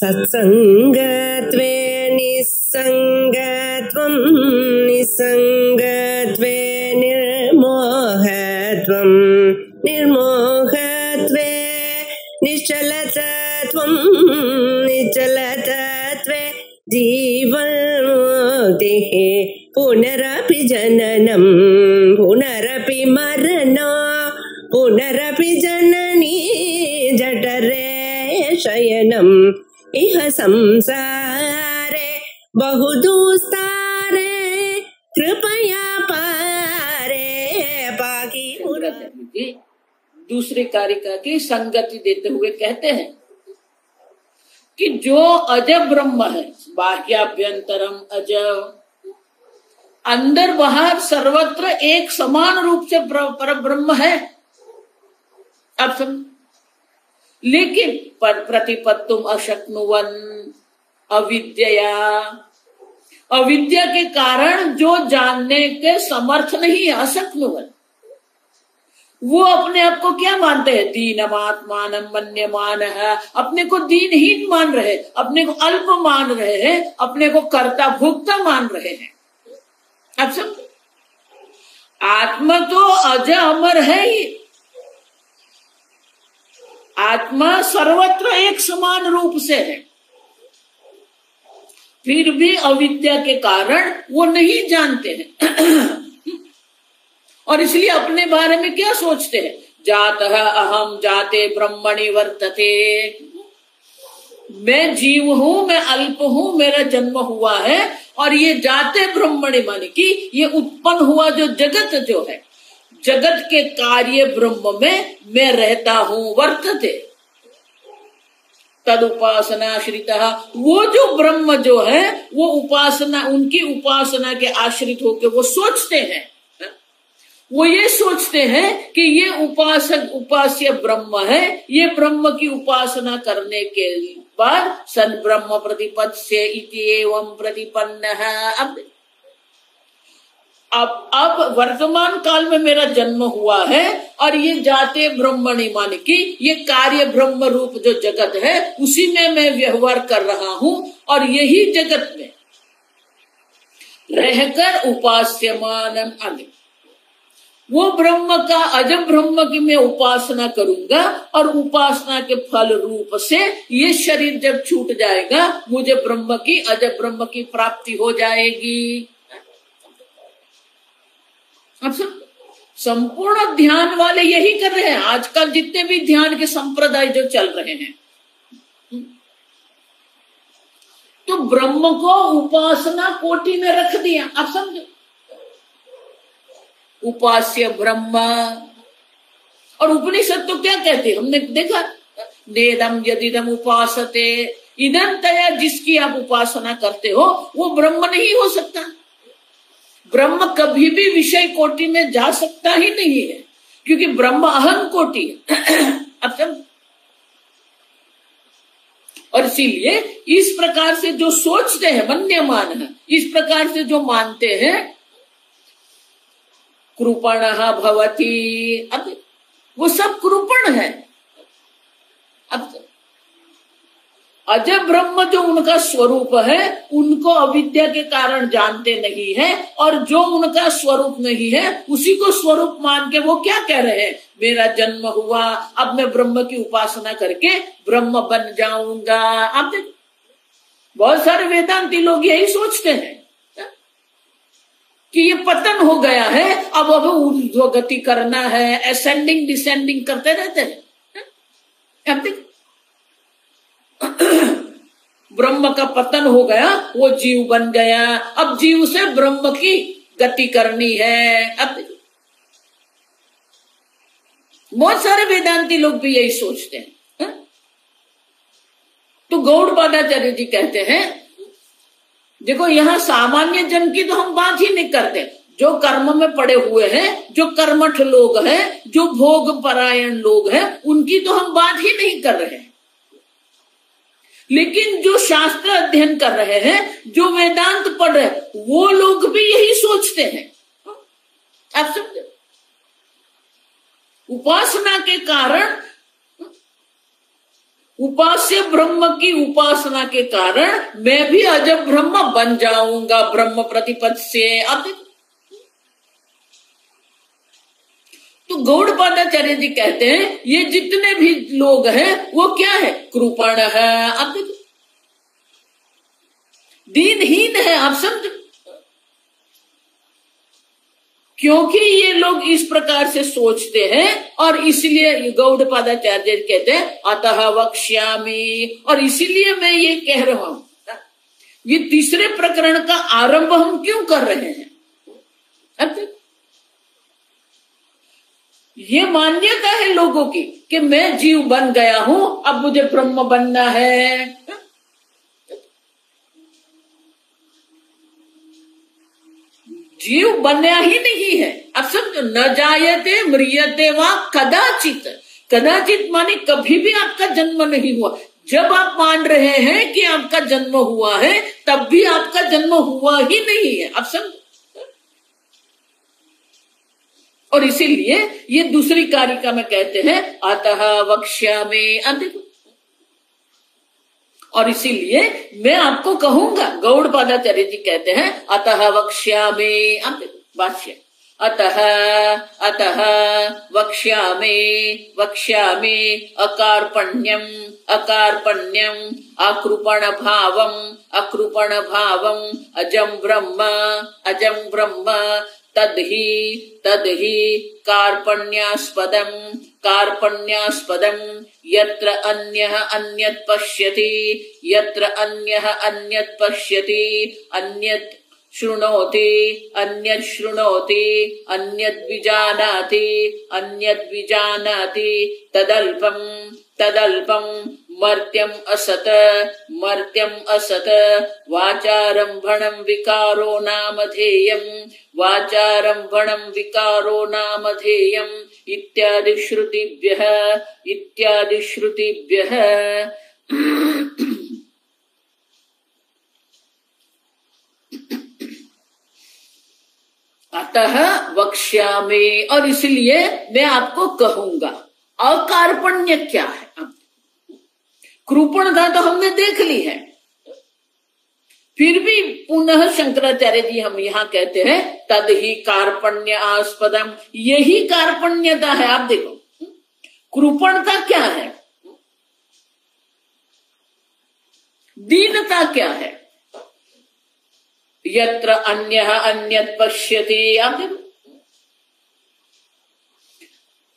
सत्संगत्वे निस्संगत्वं निस्संगत्वे निर्मोहत्वं निर्मोहत्वे निश्चलतत्वं निश्चलतत्वे जीवन्मुक्तिः पुनरपि जननं पुनरपि मरणं पुनरपि जननी जठरे शयनम् इह संसारे बहुदुस्तारे कृपया पारे पाकी। दूसरे कारिका की संगति देते हुए कहते हैं कि जो अज ब्रह्म है, बाह्याभ्यंतरम अज, अंदर बाहर सर्वत्र एक समान रूप से पर ब्रह्म है। अब समझ, लेकिन पर प्रतिपत्तुम अशक्नुवन अविद्या, अविद्या के कारण जो जानने के समर्थ नहीं है, अशक्नुवन, वो अपने आप को क्या मानते हैं? दीनमात्मान मन्यमान है, अपने को दीनहीन मान रहे, अपने को अल्प मान रहे हैं, अपने को कर्ता भोक्ता मान रहे हैं। अब सब आत्मा तो अज अमर है ही, आत्मा सर्वत्र एक समान रूप से है, फिर भी अविद्या के कारण वो नहीं जानते हैं और इसलिए अपने बारे में क्या सोचते हैं? जातः अहम जाते ब्रह्मणि वर्तते, मैं जीव हूं, मैं अल्प हूं, मेरा जन्म हुआ है और ये जाते ब्रह्मणि माने कि ये उत्पन्न हुआ जो जगत जो है, जगत के कार्य ब्रह्म में मैं रहता हूं, वर्तते तद उपासना श्रितः, वो जो ब्रह्म जो है वो उपासना, उनकी उपासना के आश्रित होकर वो सोचते हैं, वो ये सोचते हैं कि ये उपासक उपास्य ब्रह्म है, ये ब्रह्म की उपासना करने के बाद सन ब्रह्म प्रतिपत्स्य इति एवं प्रतिपन्नः। अब वर्तमान काल में मेरा जन्म हुआ है और ये जाते ब्रह्मणि माने कि ये कार्य ब्रह्म रूप जो जगत है उसी में मैं व्यवहार कर रहा हूं और यही जगत में रहकर उपास्यमानम अग्नि, वो ब्रह्म का अज ब्रह्म की मैं उपासना करूंगा और उपासना के फल रूप से ये शरीर जब छूट जाएगा मुझे ब्रह्म की अज ब्रह्म की प्राप्ति हो जाएगी। अब संपूर्ण ध्यान वाले यही कर रहे हैं, आजकल जितने भी ध्यान के संप्रदाय जो चल रहे हैं, तो ब्रह्म को उपासना कोटि में रख दिया। अब समझो, उपास्य ब्रह्म, और उपनिषद तो क्या कहते हैं, हमने देखा, नेदम यदिदम उपासते, इदम तया, जिसकी आप उपासना करते हो वो ब्रह्म नहीं हो सकता। ब्रह्म कभी भी विषय कोटि में जा सकता ही नहीं है, क्योंकि ब्रह्म अहम कोटि है। अब समझ, और इसीलिए इस प्रकार से जो सोचते हैं मन्यमान है, इस प्रकार से जो मानते हैं, कृपणः भवति, अब वो सब कृपण है। अब अज ब्रह्म जो उनका स्वरूप है उनको अविद्या के कारण जानते नहीं है, और जो उनका स्वरूप नहीं है उसी को स्वरूप मान के वो क्या कह रहे हैं, मेरा जन्म हुआ, अब मैं ब्रह्म की उपासना करके ब्रह्म बन जाऊंगा। अब बहुत सारे वेदांती लोग यही सोचते हैं कि ये पतन हो गया है, अब ऊर्ध्वगति करना है, असेंडिंग डिसेंडिंग करते रहते हैं। अब देख, ब्रह्म का पतन हो गया, वो जीव बन गया, अब जीव से ब्रह्म की गति करनी है। अब बहुत सारे वेदांती लोग भी यही सोचते हैं। तो गौड़पादाचार्य जी कहते हैं, देखो यहां सामान्य जन की तो हम बात ही नहीं करते, जो कर्म में पड़े हुए हैं, जो कर्मठ लोग हैं, जो भोग परायण लोग हैं, उनकी तो हम बात ही नहीं कर रहे हैं। लेकिन जो शास्त्र अध्ययन कर रहे हैं, जो वेदांत पढ़ रहे हैं, वो लोग भी यही सोचते हैं। आप समझे, उपासना के कारण उपास्य ब्रह्म की उपासना के कारण मैं भी अजब ब्रह्म बन जाऊंगा ब्रह्म प्रतिपद से। अब तो गौड़पादाचार्य जी कहते हैं ये जितने भी लोग हैं वो क्या है, कृपण है, अब दीनहीन है। आप समझ, क्योंकि ये लोग इस प्रकार से सोचते हैं और इसलिए गौड़पादाचार्य कहते हैं अतः वक्ष्यामि, और इसीलिए मैं ये कह रहा हूं। ये तीसरे प्रकरण का आरंभ हम क्यों कर रहे हैं? अब ये मान्यता है लोगों की कि मैं जीव बन गया हूं, अब मुझे ब्रह्म बनना है। जीव बनना ही नहीं है। अब समझो, न जायते म्रियते वा कदाचित। कदाचित माने कभी भी आपका जन्म नहीं हुआ। जब आप मान रहे हैं कि आपका जन्म हुआ है, तब भी आपका जन्म हुआ ही नहीं है। अब समझो, और इसीलिए ये दूसरी कारिका में कहते हैं अतः वक्ष्यामि, और इसीलिए मैं आपको कहूंगा। गौड़पादाचार्य जी कहते हैं अतः वक्ष्यामि, भाष्य अतः अतः वक्ष्यामि वक्ष्यामि अकार्पण्यम अकार्पण्यम अकृपण भावम अकृपण भावम अजम ब्रह्म अजम ब्रह्म तद्हि तद्हि कार्पण्यास्पदम कार्पण्यास्पदम यत्र अन्यः अन्यत् पश्यति यत्र अन्यः अन्यत् पश्यति अन्यत् शृणोति अन्यत् शृणोति अन्यत् विजानाति अन्यत् विजानाति तदल्पम तदल्पम मर्त्यम असत मर्त्यम असत वाचारंभणं विकारो नामधेयम् वाचारंभणं विकारो नामधेयम् इत्यादि श्रुतिभ्यः इत्यादि श्रुतिभ्यः। अतः वक्ष्यामि, और इसलिए मैं आपको कहूंगा। अकार्पण्य क्या है? कृपणता तो हमने देख ली है, फिर भी पुनः शंकराचार्य जी हम यहाँ कहते हैं तद ही कार्पण्य आस्पदम, यही कार्पण्यता है। आप देखो, कृपणता क्या है, दीनता क्या है। यत्र अन्यः अन्यत् पश्यति, आप देखो,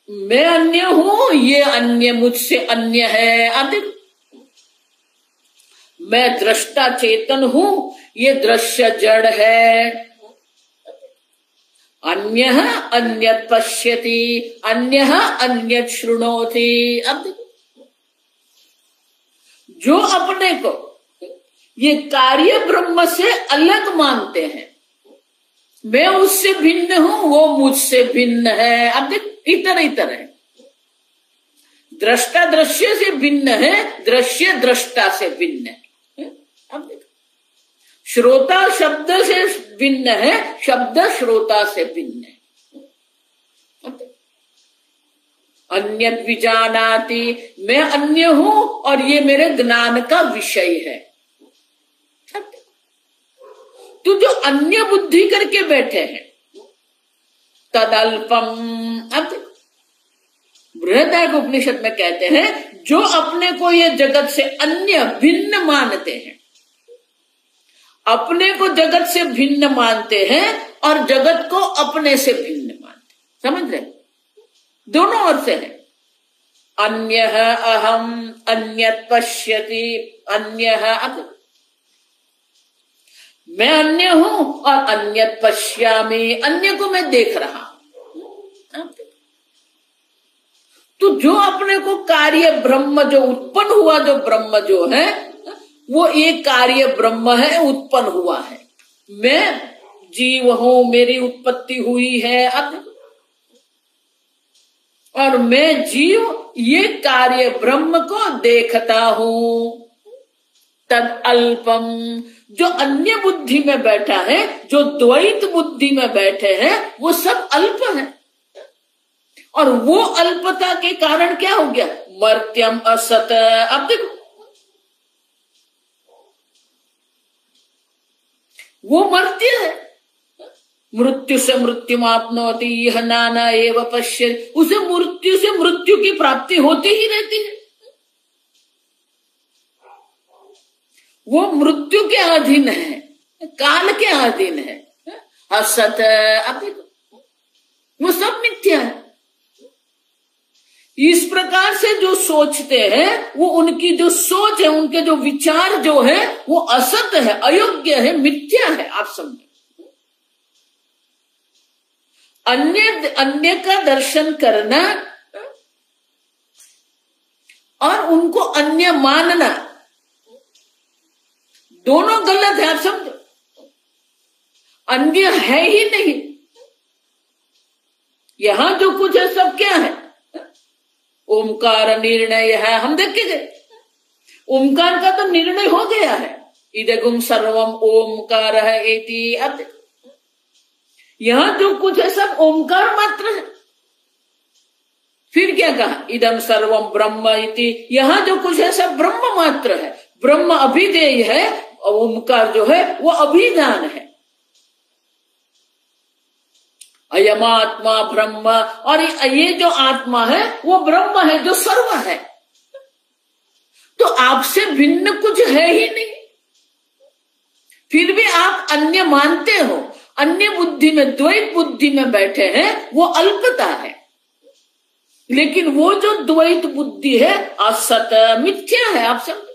मैं अन्य हूं, ये अन्य मुझसे अन्य है। आप देखो, मैं दृष्टा चेतन हूं, ये दृश्य जड़ है। अन्यः अन्यत् पश्यति अन्यः अन्यत् शृणोति। अब देखो, जो अपने को ये कार्य ब्रह्म से अलग मानते हैं, मैं उससे भिन्न हूं, वो मुझसे भिन्न है। अब देखो, इतर इतर है। दृष्टा दृश्य से भिन्न है, दृश्य दृष्टा से भिन्न है। अब देखो, श्रोता शब्द से भिन्न है, शब्द श्रोता से भिन्न है। अन्यत् विजानाति, मैं अन्य हूं और ये मेरे ज्ञान का विषय है। तो जो अन्य बुद्धि करके बैठे हैं तदल्पम। अब बृहदारण्यक में कहते हैं जो अपने को ये जगत से अन्य भिन्न मानते हैं, अपने को जगत से भिन्न मानते हैं और जगत को अपने से भिन्न मानते हैं। समझ रहे, दोनों ओर से है। अन्यः अहम अन्यत् पश्यति अन्यः, अब मैं अन्य हूं और अन्यत् पश्यामि, अन्य को मैं देख रहा हूं। तो जो अपने को कार्य ब्रह्म जो उत्पन्न हुआ, जो ब्रह्म जो है वो एक कार्य ब्रह्म है, उत्पन्न हुआ है। मैं जीव हूं, मेरी उत्पत्ति हुई है। अब और मैं जीव ये कार्य ब्रह्म को देखता हूं। तद अल्पम, जो अन्य बुद्धि में बैठा है, जो द्वैत बुद्धि में बैठे हैं, वो सब अल्प है। और वो अल्पता के कारण क्या हो गया, मर्त्यम असत। अब देखो वो मर्त्य है, मृत्यु से मृत्यु आपनोति यह नाना एव पश्य, उसे मृत्यु से मृत्यु की प्राप्ति होती ही रहती है। वो मृत्यु के अधीन है, काल के अधीन है। असत, अब देखो वो सब मिथ्या है। इस प्रकार से जो सोचते हैं वो उनकी जो सोच है, उनके जो विचार जो है वो असत है, अयोग्य है, मिथ्या है। आप समझे, अन्य का दर्शन करना और उनको अन्य मानना दोनों गलत है। आप समझो, अन्य है ही नहीं। यहां जो कुछ है सब क्या है? ओमकार निर्णय है। हम देख गए ओमकार का तो निर्णय हो गया है, इदगुम सर्वम ओमकार है एति। अब यहां जो कुछ है सब ओमकार मात्र है। फिर क्या कहा? इदम सर्वम ब्रह्म इति। यहां जो कुछ है सब ब्रह्म मात्र है। ब्रह्म अभिधेय है और ओमकार जो है वो अभिधान है। अयमात्मा ब्रह्म, और ये जो आत्मा है वो ब्रह्म है जो सर्व है। तो आपसे भिन्न कुछ है ही नहीं, फिर भी आप अन्य मानते हो। अन्य बुद्धि में, द्वैत बुद्धि में बैठे हैं, वो अल्पता है। लेकिन वो जो द्वैत बुद्धि है असत, मिथ्या है। आप समझ,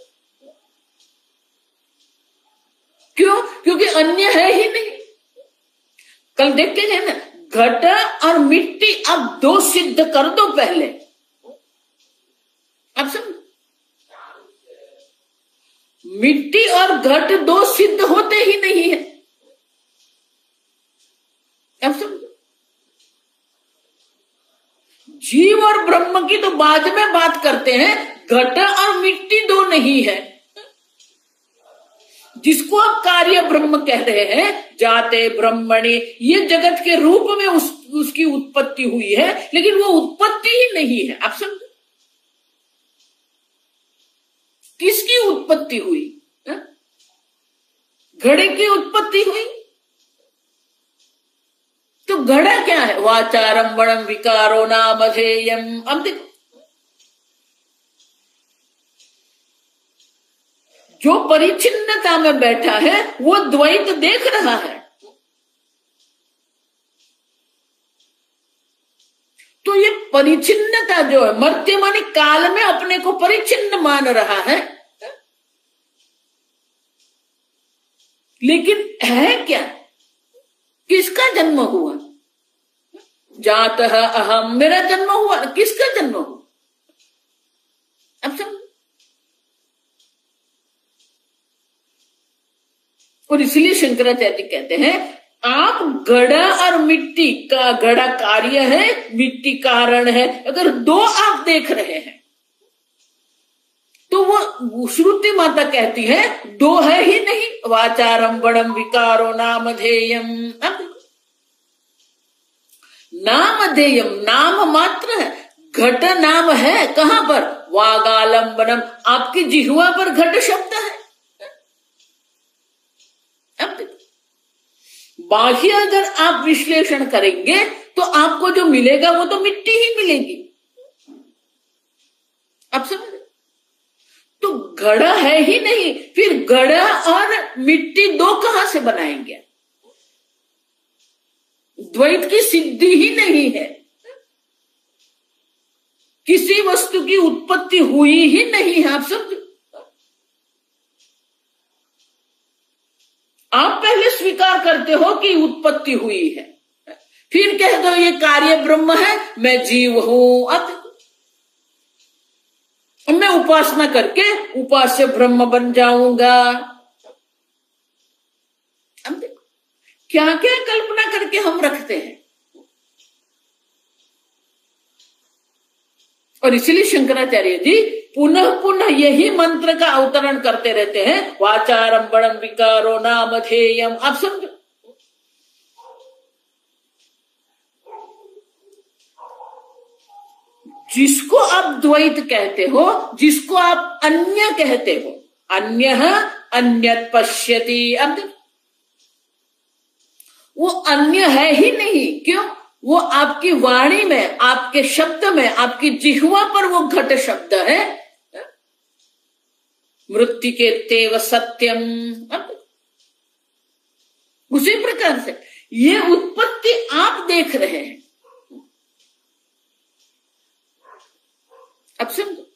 क्यों? क्योंकि अन्य है ही नहीं। कल देखते हैं ना, घट और मिट्टी, अब दो सिद्ध कर दो पहले। अब समझ, मिट्टी और घट दो सिद्ध होते ही नहीं है। अब समझ, जीव और ब्रह्म की तो बाद में बात करते हैं, घट और मिट्टी दो नहीं है। जिसको आप कार्य ब्रह्म कह रहे हैं, जाते ब्रह्मणि, ये जगत के रूप में उसकी उत्पत्ति हुई है, लेकिन वो उत्पत्ति ही नहीं है। आप समझो, किसकी उत्पत्ति हुई? घड़े की उत्पत्ति हुई। तो घड़ा क्या है? वाचारम बणम विकारो नामधेयम। अब देखो, जो परिचिन्नता में बैठा है वो द्वैत देख रहा है। तो ये परिचिन्नता जो है, मर्त्य माने काल में अपने को परिचिन्न मान रहा है, लेकिन है क्या? किसका जन्म हुआ? जातः अहम, मेरा जन्म हुआ। किसका जन्म हुआ? अब समझ, और इसलिए शंकराचार्य कहते हैं, आप घड़ा और मिट्टी का, घड़ा कार्य है, मिट्टी कारण है, अगर दो आप देख रहे हैं तो वो श्रुति माता कहती है दो है ही नहीं। वाचारम बणम विकारो नामधेयम। नामधेयम, नाम मात्र है। घट नाम है कहां पर? वागालंबनम, आपकी जिह्वा पर घट शब्द है। बाह्य अगर आप विश्लेषण करेंगे तो आपको जो मिलेगा वो तो मिट्टी ही मिलेगी। अब समझ, तो घड़ा है ही नहीं, फिर घड़ा और मिट्टी दो कहां से बनाएंगे? द्वैत की सिद्धि ही नहीं है। किसी वस्तु की उत्पत्ति हुई ही नहीं है। आप समझ, आप पहले स्वीकार करते हो कि उत्पत्ति हुई है, फिर कह दो ये कार्य ब्रह्म है, मैं जीव हूं। अब मैं उपासना करके उपास्य ब्रह्म बन जाऊंगा। अब देखो क्या क्या कल्पना करके हम रखते हैं। और इसलिए शंकराचार्य जी पुनः पुनः यही मंत्र का अवतरण करते रहते हैं, वाचारम बणम विकारो नामधेयम। आप समझो, जिसको आप द्वैत कहते हो, जिसको आप अन्य कहते हो, अन्यः अन्यत् पश्यति, अब वो अन्य है ही नहीं। क्यों? वो आपकी वाणी में, आपके शब्द में, आपकी जिह्वा पर वो घट शब्द है। मृत्तिके तेव सत्यम। उसी प्रकार से ये उत्पत्ति आप देख रहे हैं। अब समझो।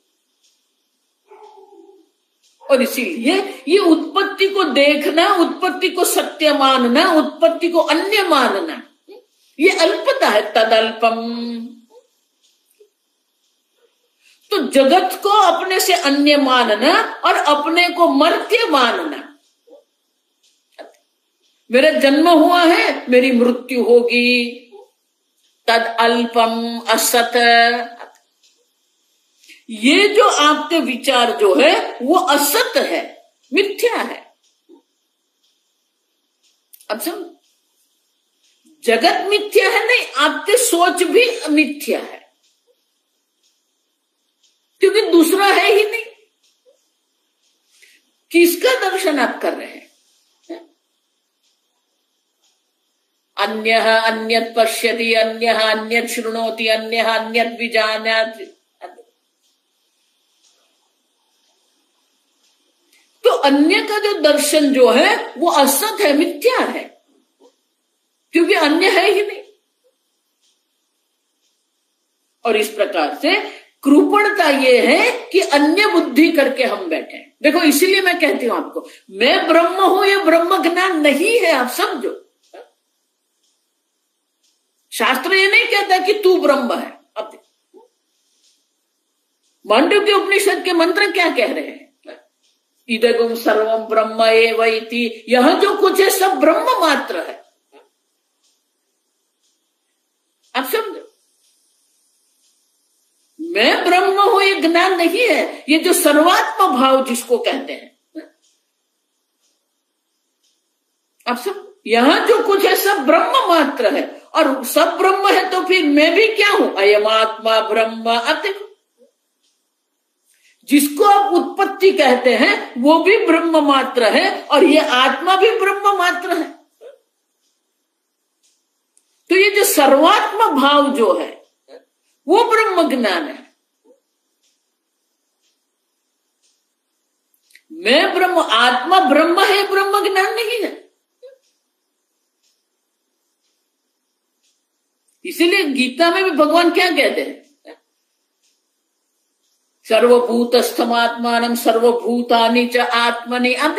और इसीलिए ये उत्पत्ति को देखना, उत्पत्ति को सत्य मानना, उत्पत्ति को अन्य मानना, ये अल्पता है, तदल्पम। तो जगत को अपने से अन्य मानना और अपने को मर्त्य मानना। मेरा जन्म हुआ है, मेरी मृत्यु होगी, तद अल्पम असत। ये जो आपके विचार जो है वो असत है, मिथ्या है। अब समझ, जगत मिथ्या है नहीं, आपके सोच भी मिथ्या है, क्योंकि दूसरा है ही नहीं। किसका दर्शन आप कर रहे हैं? अन्यः अन्यत् पश्यति, अन्यः अन्यत् शृणोति, अन्यः अन्यत् विजानाति। तो अन्य का जो दर्शन जो है वो असत है, मिथ्या है, क्योंकि अन्य है ही नहीं। और इस प्रकार से कृपणता ये है कि अन्य बुद्धि करके हम बैठे। देखो, इसीलिए मैं कहती हूं आपको, मैं ब्रह्म हूं, ये ब्रह्म ज्ञान नहीं है, आप समझो। शास्त्र ये नहीं कहता कि तू ब्रह्म है। अब मांडव्य उपनिषद के मंत्र क्या कह रहे हैं? इदगुम सर्वम ब्रह्म एवैति। यह जो कुछ है सब ब्रह्म मात्र है। आप समझो, मैं ब्रह्म हूं ये ज्ञान नहीं है, ये जो सर्वात्म भाव जिसको कहते हैं। आप सब, यहां जो कुछ है सब ब्रह्म मात्र है, और सब ब्रह्म है तो फिर मैं भी क्या हूं? अयम आत्मा ब्रह्म। अब देखो, जिसको आप उत्पत्ति कहते हैं वो भी ब्रह्म मात्र है, और ये आत्मा भी ब्रह्म मात्र है। तो ये जो सर्वात्म भाव जो है वो ब्रह्म ज्ञान है। मैं ब्रह्म, आत्मा ब्रह्म है, ब्रह्म ज्ञान नहीं है। इसीलिए गीता में भी भगवान क्या कहते हैं? सर्वभूतस्थमात्मानं सर्वभूतानि च आत्मनि। अब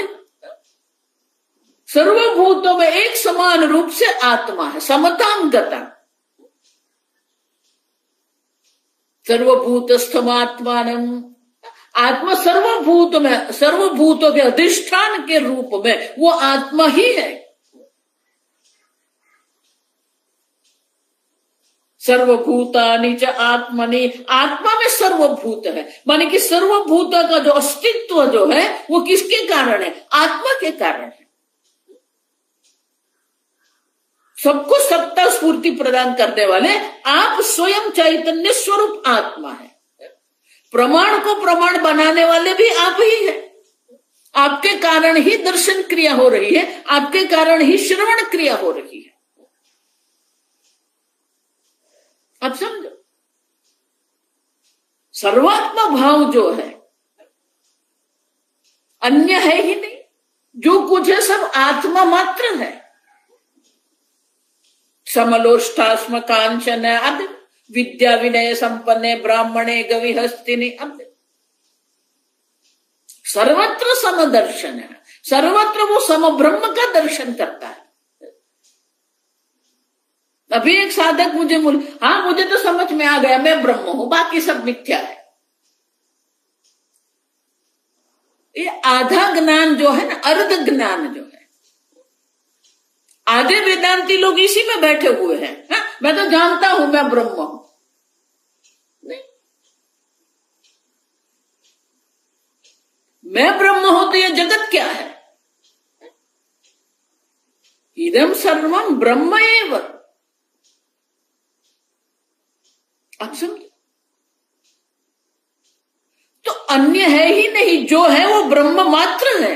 सर्वभूतों में एक समान रूप से आत्मा है, समतां गता। सर्वभूतस्थमात्मानं, आत्मा सर्वभूत में, सर्वभूतों के अधिष्ठान के रूप में वो आत्मा ही है। सर्वभूतानि च आत्मनि, आत्मा में सर्वभूत है, माने कि सर्वभूत का जो अस्तित्व जो है वो किसके कारण है? आत्मा के कारण है। सबको सत्ता स्फूर्ति प्रदान करने वाले आप स्वयं चैतन्य स्वरूप आत्मा है। प्रमाण को प्रमाण बनाने वाले भी आप ही हैं। आपके कारण ही दर्शन क्रिया हो रही है, आपके कारण ही श्रवण क्रिया हो रही है। अब समझो, सर्वात्मा भाव जो है अन्य है ही नहीं, जो कुछ है सब आत्मा मात्र है। समलोष्ठास्म कांचन अब विद्या विनय संपन्ने ब्राह्मणे गविहस्तिनि। अब सर्वत्र समदर्शन है, सर्वत्र वो सम ब्रह्म का दर्शन करता है। अभी एक साधक मुझे हाँ मुझे तो समझ में आ गया मैं ब्रह्म हूं, बाकी सब मिथ्या है। ये आधा ज्ञान जो है ना, अर्ध ज्ञान जो है, आधे वेदांती लोग इसी में बैठे हुए हैं। हा? मैं तो जानता हूं मैं ब्रह्म हूं। नहीं, मैं ब्रह्म हूं तो ये जगत क्या है? इदम सर्वम ब्रह्म एव। आप समझे? तो अन्य है ही नहीं, जो है वो ब्रह्म मात्र है।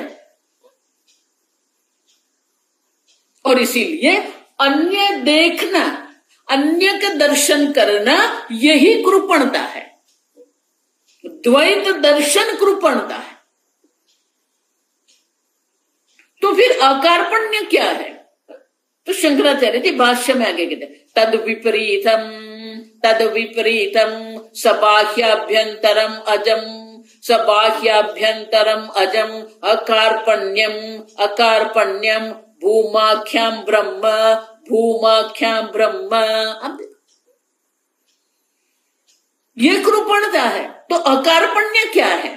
और इसीलिए अन्य देखना, अन्य का दर्शन करना, यही कृपणता है। द्वैत दर्शन कृपणता है। तो फिर अकार्पण्य क्या है? तो शंकराचार्य जी भाष्य में आगे कहते तद विपरीतम सबाह्याभ्यंतरम अजम, सबाह्याभ्यंतरम अजम अकार्पण्यम, अकार्पण्यम भूमाख्याम ब्रह्म, भूमाख्याम ब्रह्म। अब ये कृपणता है। तो अकार्पण्य क्या है?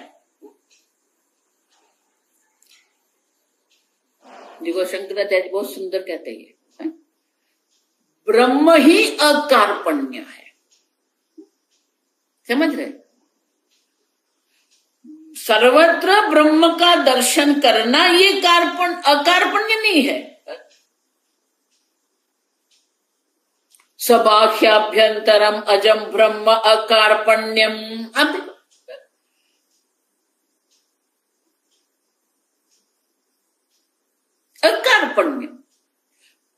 देखो शंकराचार्य बहुत सुंदर कहते हैं, ब्रह्म ही अकार्पण्य है। समझ रहे? सर्वत्र ब्रह्म का दर्शन करना ये अकार्पण्य नहीं है। सबाह्याभ्यंतरम अजम ब्रह्म अकार्पण्यम। अब अकार्पण्य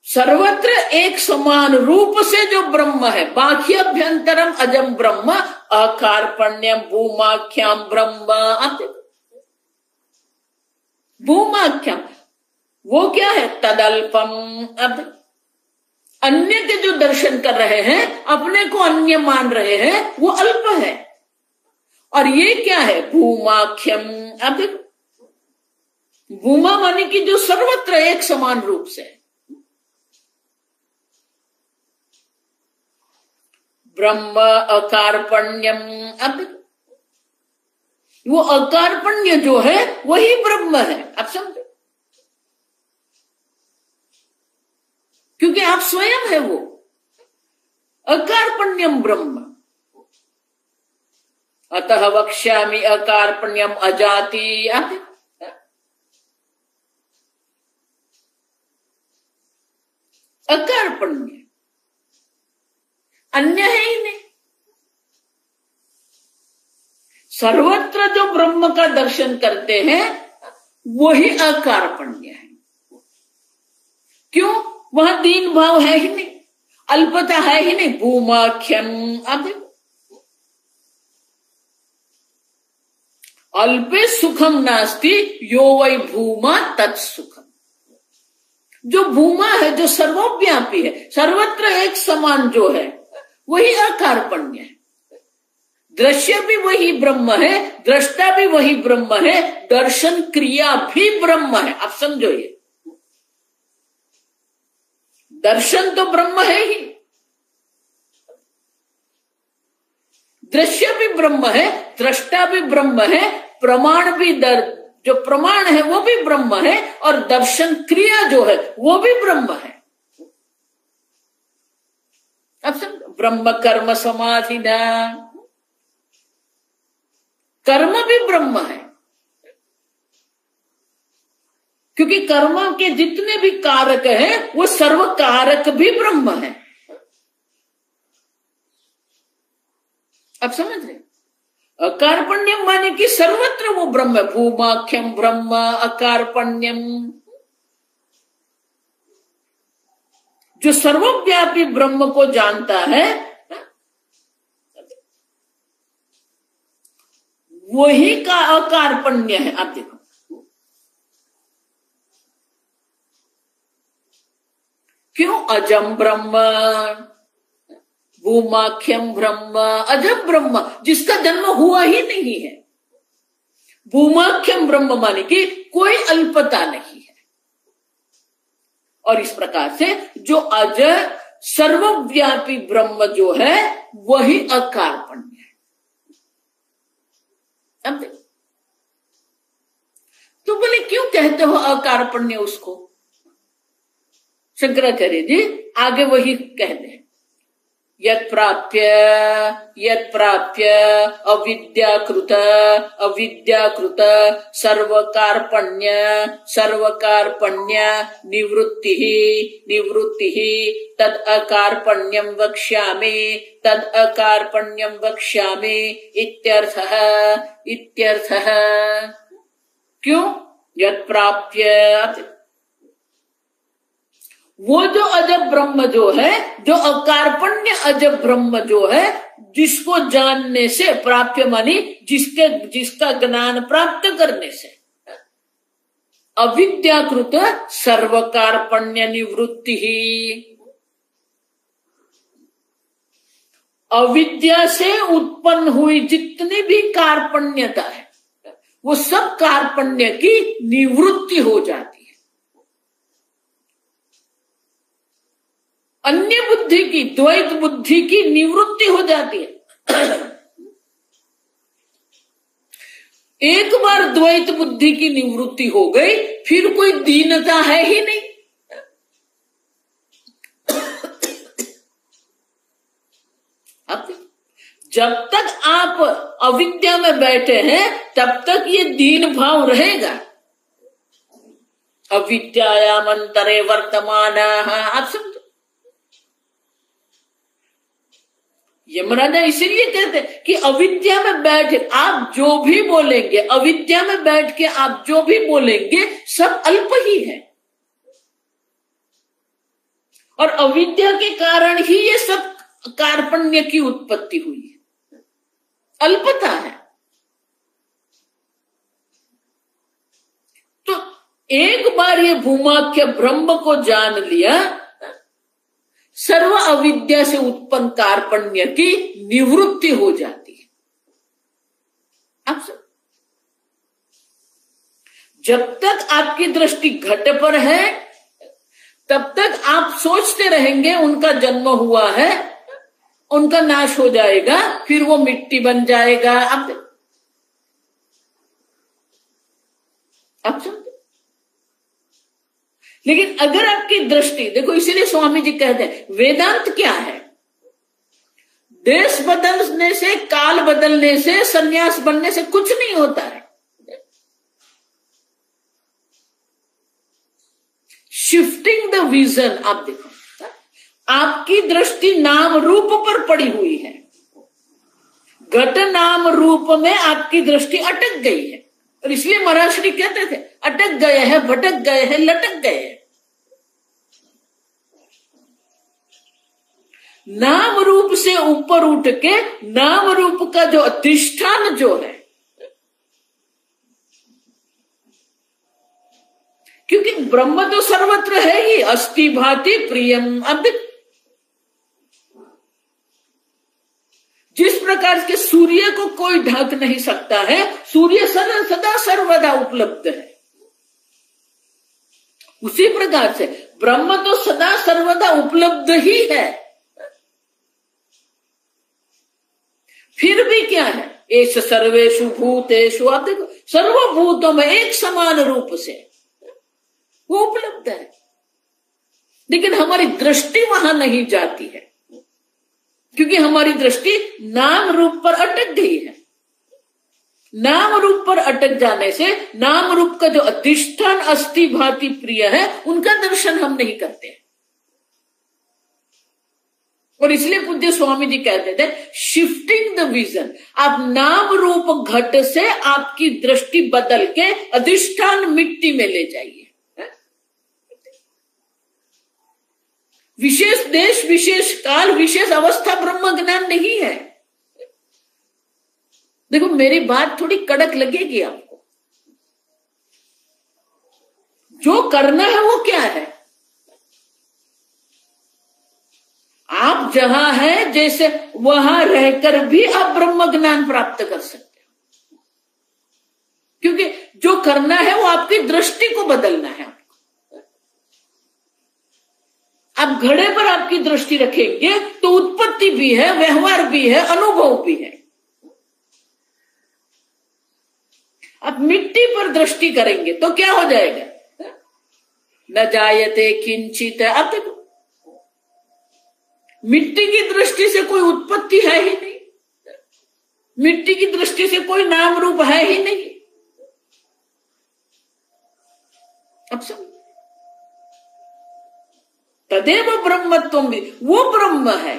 सर्वत्र एक समान रूप से जो ब्रह्म है, बाह्याभ्यंतरम अजम ब्रह्म अकार्पण्यम भूमाख्याम ब्रह्म। भूमाख्याम वो क्या है? तदल्पम। अब अन्य के जो दर्शन कर रहे हैं, अपने को अन्य मान रहे हैं, वो अल्प है। और ये क्या है? भूमाख्यम। अब भूमा माने कि जो सर्वत्र एक समान रूप से, ब्रह्म अकार्पण्यम। अब वो अकार्पण्य जो है वही ब्रह्म है। आप समझे? क्योंकि आप स्वयं है वो। अकार्पण्यम ब्रह्म। अतः वक्ष्यामि अकार्पण्यम अजाति। अकार्पण्य अन्य है ही नहीं। सर्वत्र जो ब्रह्म का दर्शन करते हैं वही अकार्पण्य है। क्यों? वहां दीन भाव है ही नहीं, अल्पता है ही नहीं। भूमाख्यम। अब अल्पे सुखम नास्ति यो वै भूमा तत्सुखम। जो भूमा है, जो सर्वव्यापी है, सर्वत्र एक समान जो है, वही अकार्पण्य है। दृश्य भी वही ब्रह्म है, दृष्टा भी वही ब्रह्म है, दर्शन क्रिया भी ब्रह्म है। आप समझो, ये दर्शन तो ब्रह्म है ही, दृश्य भी ब्रह्म है, दृष्टा भी ब्रह्म है, प्रमाण भी जो प्रमाण है वो भी ब्रह्म है, और दर्शन क्रिया जो है वो भी ब्रह्म है। अब सब ब्रह्म कर्म समाधि न, कर्म भी ब्रह्म है। क्योंकि कर्म के जितने भी कारक हैं वो सर्व कारक भी ब्रह्म है। अब समझ रहे? अकार्पण्यम माने कि सर्वत्र वो ब्रह्म है। भूमाख्यम ब्रह्म अकार्पण्यम। जो सर्वव्यापी ब्रह्म को जानता है वही का अकार्पण्य है। आप देखो, क्यों? अजम ब्रह्म, भूमाख्यम ब्रह्म। अजम ब्रह्म जिसका जन्म हुआ ही नहीं है। भूमाख्यम ब्रह्म माने कि कोई अल्पता नहीं है। और इस प्रकार से जो अजय सर्वव्यापी ब्रह्म जो है वही अकार्पण्य है। अब तो बोले क्यों कहते हो अकार्पण्य उसको? शंकराचार्य जी आगे वही कहते हैं, यत् प्राप्य अविद्याकृत सर्वकार्पण्य निवृत्तिः तद अकार्पण्यं वक्ष्यामि इत्यर्थः। क्यों? यत् प्राप्य, वो जो अजब ब्रह्म जो है, जो अकार्पण्य अजब ब्रह्म जो है, जिसको जानने से, प्राप्य मानी जिसका ज्ञान प्राप्त करने से, अविद्याकृत सर्वकार्पण्य निवृत्ति ही, अविद्या से उत्पन्न हुई जितनी भी कार्पण्यता है, वो सब कार्पण्य की निवृत्ति हो जाती है। अन्य बुद्धि की, द्वैत बुद्धि की निवृत्ति हो जाती है। एक बार द्वैत बुद्धि की निवृत्ति हो गई, फिर कोई दीनता है ही नहीं। अब जब तक आप अविद्या में बैठे हैं, तब तक ये दीन भाव रहेगा। अविद्यायाम अंतरे वर्तमानः, आप समझो। यमराजा इसीलिए कहते हैं कि अविद्या में बैठ आप जो भी बोलेंगे, अविद्या में बैठ के आप जो भी बोलेंगे, सब अल्प ही है। और अविद्या के कारण ही ये सब कार्पण्य की उत्पत्ति हुई है, अल्पता है। तो एक बार ये भूमाख्य ब्रह्म को जान लिया, सर्व अविद्या से उत्पन्न कार्पण्य की निवृत्ति हो जाती है। अब जब तक आपकी दृष्टि घट पर है, तब तक आप सोचते रहेंगे उनका जन्म हुआ है, उनका नाश हो जाएगा, फिर वो मिट्टी बन जाएगा। अब लेकिन अगर आपकी दृष्टि, देखो इसीलिए स्वामी जी कहते हैं वेदांत क्या है? देश बदलने से, काल बदलने से, सन्यास बनने से कुछ नहीं होता है। Shifting the vision. आप देखो, आपकी दृष्टि नाम रूप पर पड़ी हुई है, घट नाम रूप में आपकी दृष्टि अटक गई है। और इसलिए महाराज श्री कहते थे अटक गए हैं, भटक गए हैं, लटक गए हैं। नाम रूप से ऊपर उठ के नाम रूप का जो अधिष्ठान जो है, क्योंकि ब्रह्म तो सर्वत्र है ही, अस्ति भाति प्रियम। अब जिस प्रकार के सूर्य को कोई ढक नहीं सकता है, सूर्य सदा सर्वदा उपलब्ध है, उसी प्रकार से ब्रह्म तो सदा सर्वदा उपलब्ध ही है। फिर भी क्या है? एष सर्वेषु भूतेषु, आप देखो सर्वभूतों में एक समान रूप से वो उपलब्ध है, लेकिन हमारी दृष्टि वहां नहीं जाती है, क्योंकि हमारी दृष्टि नाम रूप पर अटक गई है। नाम रूप पर अटक जाने से नाम रूप का जो अधिष्ठान अस्ति भाति प्रिय है, उनका दर्शन हम नहीं करते। और इसलिए पूज्य स्वामी जी कहते थे शिफ्टिंग द विजन। आप नाम रूप घट से आपकी दृष्टि बदल के अधिष्ठान मिट्टी में ले जाइए। विशेष देश, विशेष काल, विशेष अवस्था ब्रह्म ज्ञान नहीं है। देखो मेरी बात थोड़ी कड़क लगेगी आपको, जो करना है वो क्या है? आप जहां हैं जैसे वहां रहकर भी आप ब्रह्म ज्ञान प्राप्त कर सकते हो, क्योंकि जो करना है वो आपकी दृष्टि को बदलना है। आप घड़े पर आपकी दृष्टि रखेंगे तो उत्पत्ति भी है, व्यवहार भी है, अनुभव भी है। आप मिट्टी पर दृष्टि करेंगे तो क्या हो जाएगा? न जायते किंचित, अब देखो मिट्टी की दृष्टि से कोई उत्पत्ति है ही नहीं, मिट्टी की दृष्टि से कोई नाम रूप है ही नहीं। अब सब तदेव ब्रह्मत्वम भी, वो ब्रह्म है।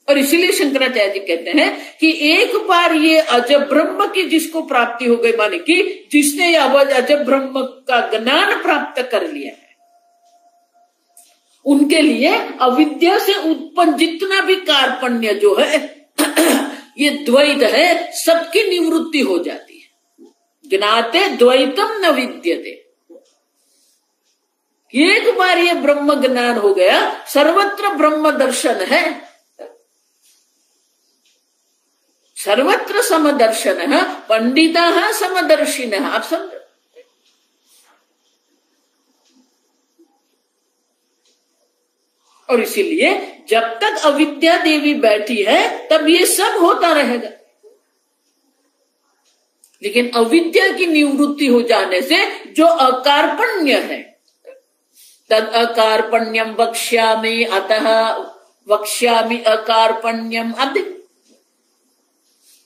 और इसीलिए शंकराचार्य जी कहते हैं कि एक बार ये अज ब्रह्म की जिसको प्राप्ति हो गई, माने कि जिसने अज ब्रह्म का ज्ञान प्राप्त कर लिया है, उनके लिए अविद्या से उत्पन्न जितना भी कार्पण्य जो है ये द्वैत है, सबकी निवृत्ति हो जाती है। ज्ञाते द्वैतम न विद्यते। एक बार ये ब्रह्म ज्ञान हो गया, सर्वत्र ब्रह्म दर्शन है, सर्वत्र समदर्शन है, पंडिता समदर्शिन। आप समझो, और इसीलिए जब तक अविद्या देवी बैठी है तब ये सब होता रहेगा, लेकिन अविद्या की निवृत्ति हो जाने से जो अकार्पण्य है, तद अकार्पण्यम वक्ष्यामि, अतः वक्ष्यामि अकार्पण्यम। अब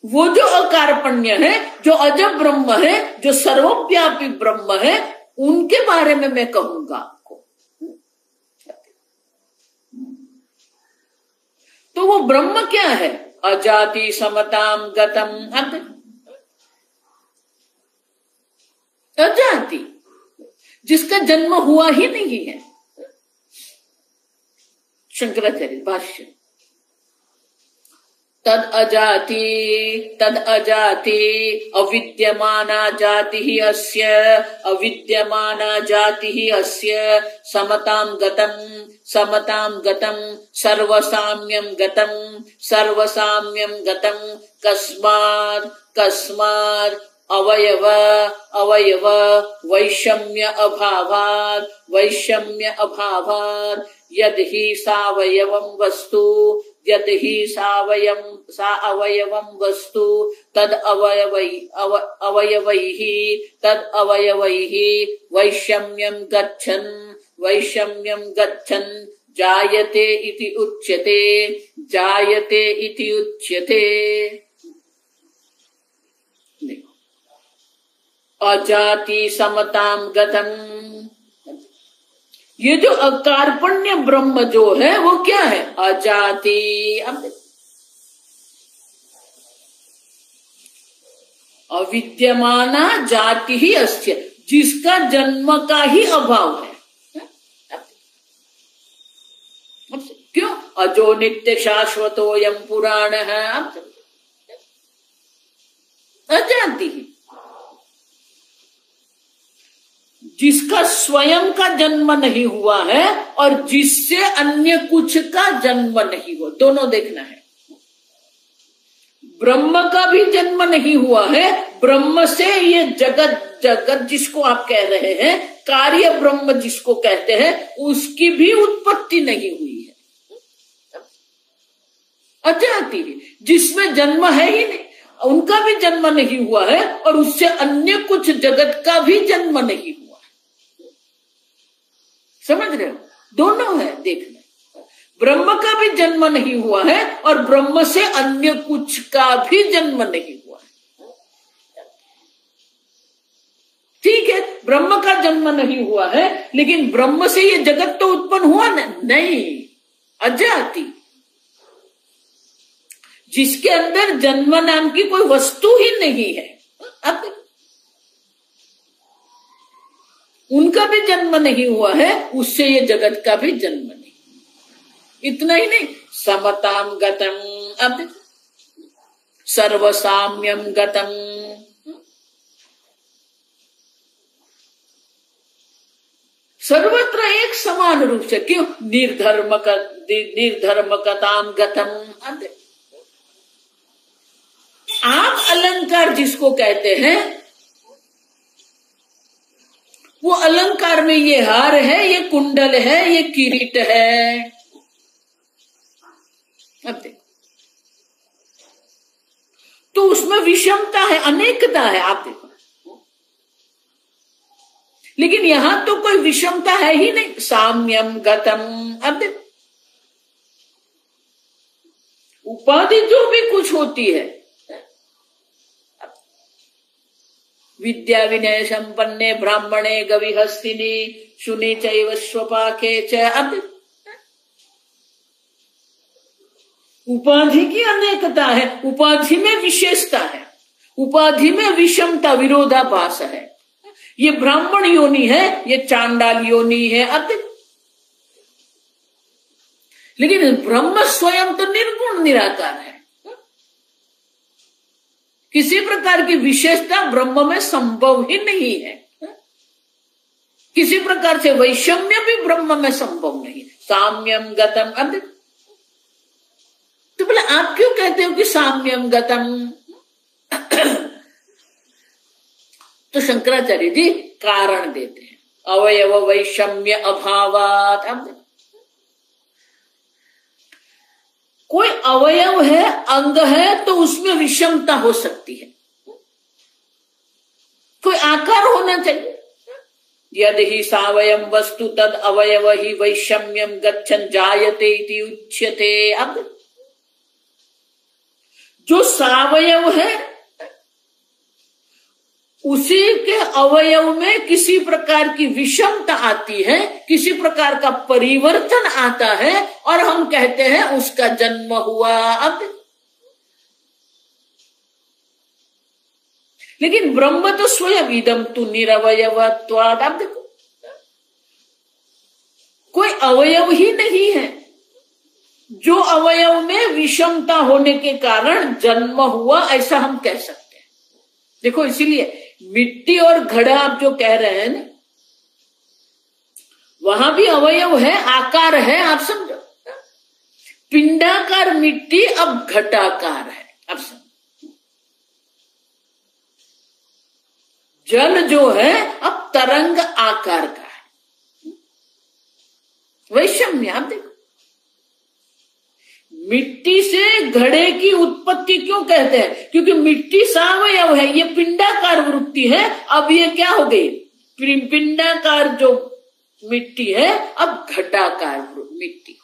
वो जो अकार्पण्य है, जो अज ब्रह्म है, जो सर्वव्यापी ब्रह्म है, उनके बारे में मैं कहूंगा आपको। तो वो ब्रह्म क्या है? अजाति समताम गतम। अजाति, जिसका जन्म हुआ ही नहीं है। शंकराचार्य भाष्य, तद अजाति अविद्यमाना जाति ही अस्य, अविद्यमाना जाति ही अस्य समतां गतम, समतां गतम सर्वसाम्यं गतम, सर्वसाम्यं गतम कस्मात्, कस्मात् अवयव, अवयव वैषम्य अभावात्, वैषम्य अभावात् यद ही सावयवं वस्तु, यद ही सा अवयवं वस्तु तद अवयवैः, तद अवयवैः वैषम्यं गच्छन्, वैषम्यं गच्छन् जायते इति उच्यते, जायते इति उच्यते। अजाति समतां गतम्, ये जो अकार्पण्य ब्रह्म जो है वो क्या है? अजाति। अविद्यमाना जाति ही अस्ति, जिसका जन्म का ही अभाव है। क्यों? अजो नित्य शाश्वतोयम पुराण है। अजाति ही, जिसका स्वयं का जन्म नहीं हुआ है और जिससे अन्य कुछ का जन्म नहीं हुआ, दोनों देखना है। ब्रह्म का भी जन्म नहीं हुआ है, ब्रह्म से ये जगत, जगत जिसको आप कह रहे हैं, कार्य ब्रह्म जिसको कहते हैं, उसकी भी उत्पत्ति नहीं हुई है। अजाति, जिसमें जन्म है ही नहीं, उनका भी जन्म नहीं हुआ है और उससे अन्य कुछ जगत का भी जन्म नहीं हुआ। समझ रहे हो? दोनों है देखना। ब्रह्म का भी जन्म नहीं हुआ है और ब्रह्म से अन्य कुछ का भी जन्म नहीं हुआ है। ठीक है, ब्रह्म का जन्म नहीं हुआ है, लेकिन ब्रह्म से ये जगत तो उत्पन्न हुआ नहीं। अजाति, जिसके अंदर जन्म नाम की कोई वस्तु ही नहीं है, अब उनका भी जन्म नहीं हुआ है, उससे ये जगत का भी जन्म नहीं। इतना ही नहीं, समतां गतम, अब सर्वसाम्यं गतम, सर्वत्र एक समान रूप से। क्यों? निर्धर्मकतां गतम। आप अलंकार जिसको कहते हैं, वो अलंकार में ये हार है, ये कुंडल है, ये किरीट है। अब देखो, तो उसमें विषमता है, अनेकता है। आप देखो, लेकिन यहां तो कोई विषमता है ही नहीं, साम्यम गतम। अब देखो उपाधि जो भी कुछ होती है, विद्या विनय संपन्ने ब्राह्मणे गविहस्तिनी शुनि चैव स्वपाके च। अब उपाधि की अनेकता है, उपाधि में विशेषता है, उपाधि में विषमता विरोधाभास है। ये ब्राह्मण योनि है, ये चांडाल योनि है। अब लेकिन ब्रह्म स्वयं तो निर्गुण निराकार है, किसी प्रकार की विशेषता ब्रह्म में संभव ही नहीं है, किसी प्रकार से वैषम्य भी ब्रह्म में संभव नहीं है। साम्यम गतम। अब तो बोले आप क्यों कहते हो कि साम्यम गतम? तो शंकराचार्य जी कारण देते हैं, अवयव वैषम्य अभावात। अब कोई अवयव है, अंग है, तो उसमें विषमता हो सकती है, कोई आकार होना चाहिए। यदि ही सावयव वस्तु तद अवयव ही वैषम्यम गच्छन् जायते इति उच्यते। अब जो सावयव है उसी के अवयव में किसी प्रकार की विषमता आती है, किसी प्रकार का परिवर्तन आता है, और हम कहते हैं उसका जन्म हुआ। अब लेकिन ब्रह्म तो स्वयं इदम तु निरवयवत्वात्। अब देखो कोई अवयव ही नहीं है, जो अवयव में विषमता होने के कारण जन्म हुआ, ऐसा हम कह सकते हैं। देखो इसीलिए मिट्टी और घड़ा आप जो कह रहे हैं ना, वहां भी अवयव है, आकार है, आप समझो। पिंडाकार मिट्टी अब घटाकार है। अब समझो जल जो है अब तरंग आकार का है। वैषम्य आप देखो, मिट्टी से घड़े की उत्पत्ति क्यों कहते हैं? क्योंकि मिट्टी सावयव है, ये पिंडाकार वृत्ति है। अब ये क्या हो गई? पिंडाकार जो मिट्टी है अब घटाकार मिट्टी हो।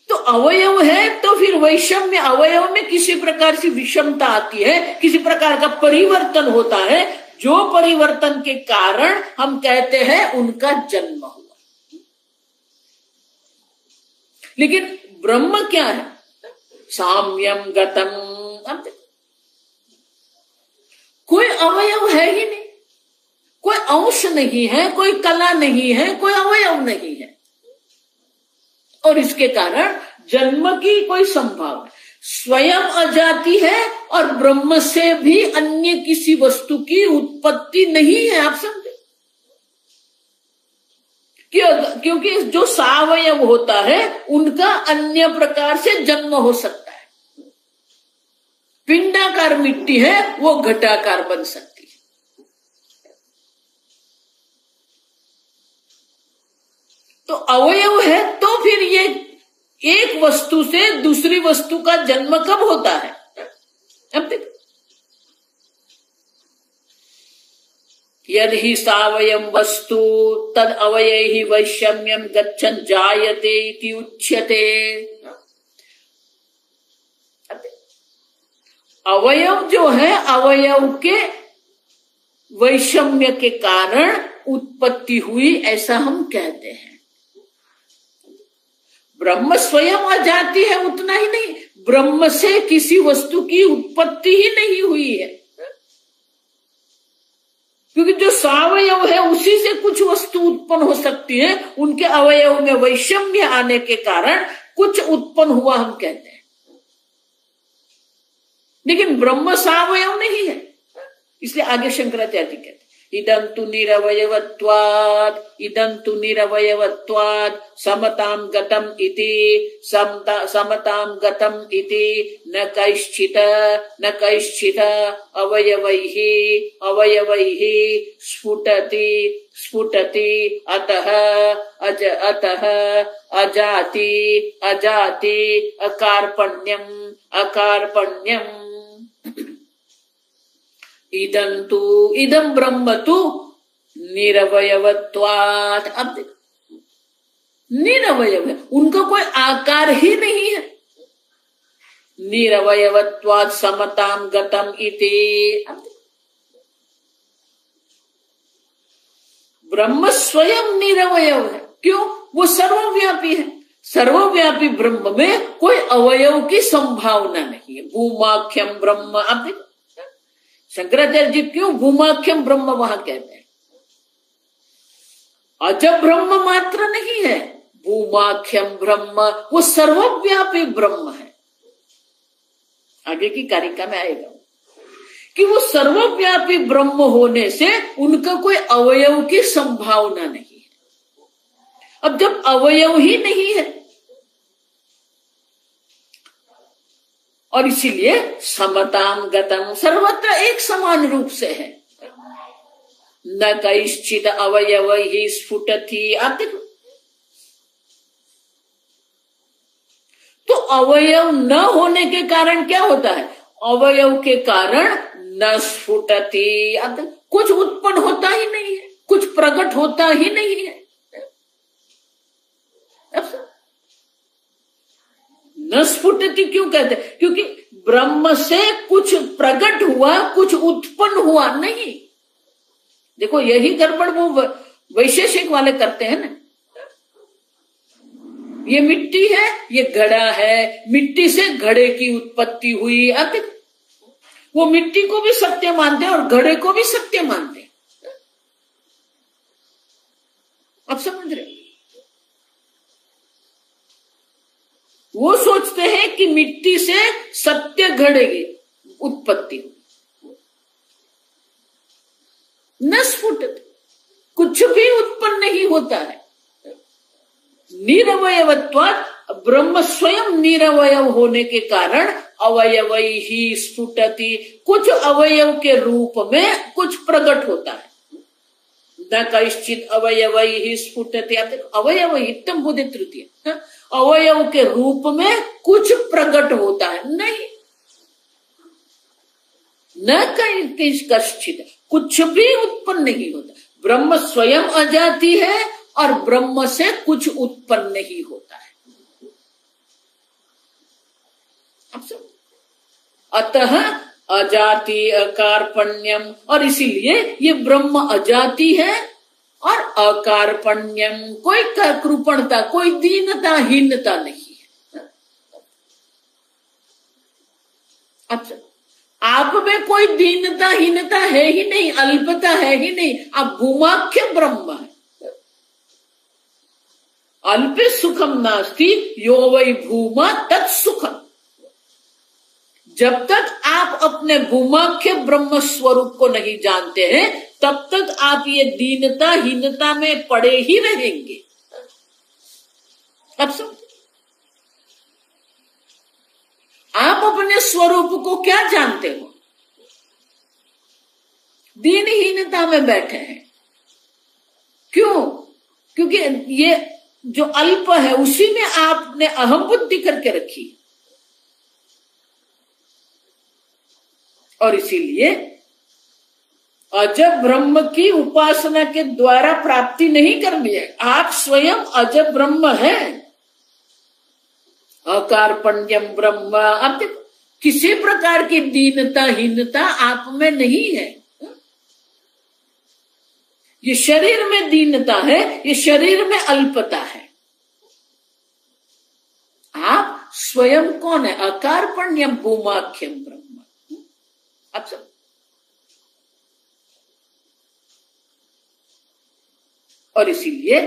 तो अवयव है तो फिर वैषम्य, अवयव में किसी प्रकार से विषमता आती है, किसी प्रकार का परिवर्तन होता है, जो परिवर्तन के कारण हम कहते हैं उनका जन्म हुआ। लेकिन ब्रह्म क्या है? साम्यम गतम। अब कोई अवयव है ही नहीं, कोई अंश नहीं है, कोई कला नहीं है, कोई अवयव नहीं है, और इसके कारण जन्म की कोई संभावना, स्वयं अजाति है और ब्रह्म से भी अन्य किसी वस्तु की उत्पत्ति नहीं है। आप समझे? क्योंकि जो सावयव होता है उनका अन्य प्रकार से जन्म हो सकता है। पिंडाकार मिट्टी है वो घटाकार बन सकती है। तो अवयव है तो फिर ये एक वस्तु से दूसरी वस्तु का जन्म कब होता है? अब देखो, यदि ही सावयव वस्तु तद अवयव ही वैषम्यम गच्छन् जायते इति उच्यते। अवयव जो है, अवयव के वैषम्य के कारण उत्पत्ति हुई, ऐसा हम कहते हैं। ब्रह्म स्वयं अजाति है, उतना ही नहीं, ब्रह्म से किसी वस्तु की उत्पत्ति ही नहीं हुई है, क्योंकि जो सावयव है उसी से कुछ वस्तु उत्पन्न हो सकती है। उनके अवयव में वैषम्य आने के कारण कुछ उत्पन्न हुआ हम कहते हैं, लेकिन ब्रह्म सावयव नहीं है। इसलिए आगे शंकराचार्य जी कहते हैं इदं तु निरवयवत्वात्, इदं तु निरवयवत्वात् समतां गतम् इति, समतां गतम् इति न कैश्चित् अवयवैः स्फुटति अतः अजाति अकार्पण्यम्। इदम ब्रह्म तु निरवयवत्वात्। अब देखो, निरवयव है, उनका कोई आकार ही नहीं है। निरवयवत्वात् समताम गतम इति। ब्रह्म स्वयं निरवयव है। क्यों? वो सर्वव्यापी है। सर्वव्यापी ब्रह्म में कोई अवयव की संभावना नहीं है। भूमाख्यम ब्रह्म। आप देखो शंकराचार्य जी क्यों भूमाख्यम ब्रह्म वहां कहते हैं। अजब ब्रह्म मात्र नहीं है, भूमाख्यम ब्रह्म, वो सर्वव्यापी ब्रह्म है। आगे की कारिका में आएगा कि वो सर्वव्यापी ब्रह्म होने से उनका कोई अवयव की संभावना नहीं है। अब जब अवयव ही नहीं है और इसीलिए समताम गतम, सर्वत्र एक समान रूप से है। न कैश्चित अवयव ही स्फुटति। आप देखो तो अवयव न होने के कारण क्या होता है? अवयव के कारण न स्फुटति। अब कुछ उत्पन्न होता ही नहीं है, कुछ प्रकट होता ही नहीं है। न स्फुटति क्यों कहते हैं? क्योंकि ब्रह्म से कुछ प्रकट हुआ, कुछ उत्पन्न हुआ नहीं। देखो यही गड़बड़ वो वैशेषिक वाले करते हैं ना। ये मिट्टी है, ये घड़ा है, मिट्टी से घड़े की उत्पत्ति हुई। अब वो मिट्टी को भी सत्य मानते हैं और घड़े को भी सत्य मानते हैं। अब समझ रहे? वो सोचते हैं कि मिट्टी से सत्य घड़े की उत्पत्ति हुई। न स्फुटत, कुछ भी उत्पन्न नहीं होता है। निरवयवत्वात्, ब्रह्म स्वयं निरवयव होने के कारण अवयवै ही स्फुटति, कुछ अवयव के रूप में कुछ प्रकट होता है। न कैश्चित अवयवै ही स्फुटति। अवयव हितम बुद्धि तृतीय, अवयव के रूप में कुछ प्रकट होता है नहीं। न कश्चित, कुछ भी उत्पन्न नहीं होता। ब्रह्म स्वयं अजाति है और ब्रह्म से कुछ उत्पन्न नहीं होता है। अतः अजाति अकार्पण्यम, और इसीलिए ये ब्रह्म अजाति है और अकार्पण्यम, कोई कृपणता, कोई दीनता हीनता नहीं है। अच्छा, आप में कोई दीनता हीनता है ही नहीं, अल्पता है ही नहीं। आप भूमाख्य ब्रह्म है। अल्पे सुखम नास्ति यो वै भूमा तत्सुखम। जब तक आप अपने भूमाख्य ब्रह्म स्वरूप को नहीं जानते हैं तब तक आप ये दीनता हीनता में पड़े ही रहेंगे। अब समझ, आप अपने स्वरूप को क्या जानते हो? दीनहीनता में बैठे हैं। क्यों? क्योंकि ये जो अल्प है उसी में आपने अहम बुद्धि करके रखी और इसीलिए अजब ब्रह्म की उपासना के द्वारा प्राप्ति नहीं करनी है। आप स्वयं अजब ब्रह्म है, अकार्पण्यम ब्रह्म। अब किसी प्रकार की दीनता हीनता आप में नहीं है। ये शरीर में दीनता है, ये शरीर में अल्पता है। आप स्वयं कौन है? अकार्पण्यम भूमाख्यम ब्रह्म। अब सब और इसीलिए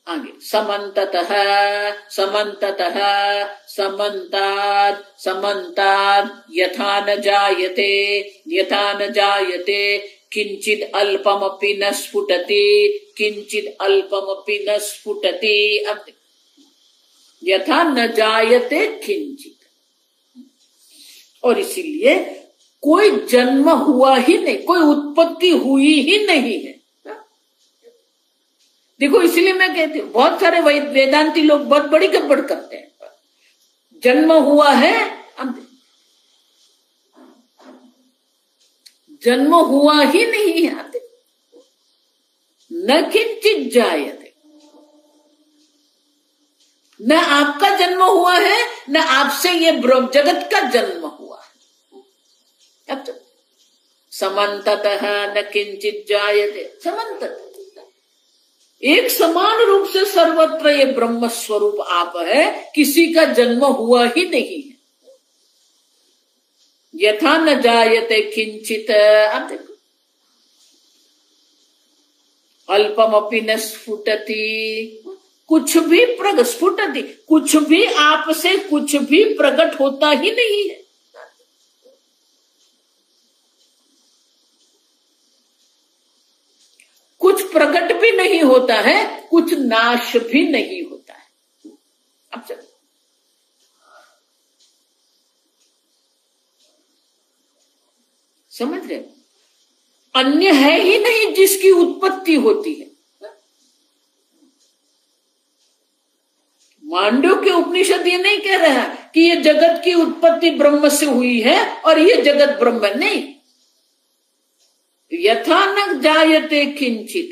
आगे समन्ततः समन्ततः समन्तात् समन्तात् यथा न जायते किंचित अल्पमपि न स्फुटति किंचित अल्पमपि न स्फुटति। अब यथा न जायते किंचित, और इसीलिए कोई जन्म हुआ ही नहीं, कोई उत्पत्ति हुई ही नहीं है। देखो इसलिए मैं कहती हूं बहुत सारे वेदांती लोग बहुत बड़ी गड़बड़ करते हैं। जन्म हुआ है, जन्म हुआ ही नहीं है। न किंचित जायते, न आपका जन्म हुआ है, न आपसे ये जगत का जन्म हुआ है। अब तो समन्ततः न किंचित जायते, समन्ततः एक समान रूप से सर्वत्र ये ब्रह्म स्वरूप आप है, किसी का जन्म हुआ ही नहीं है। यथा न जायते किंचित, अब देखो अल्पमपि न स्फुटति, कुछ भी स्फुटति, कुछ भी आपसे कुछ भी प्रकट होता ही नहीं है। कुछ प्रकट भी नहीं होता है, कुछ नाश भी नहीं होता है। अब चलो समझ रहे, अन्य है ही नहीं जिसकी उत्पत्ति होती है। मांडव के उपनिषद ये नहीं कह रहा कि ये जगत की उत्पत्ति ब्रह्म से हुई है और ये जगत ब्रह्म नहीं। यथा न जायते किंचित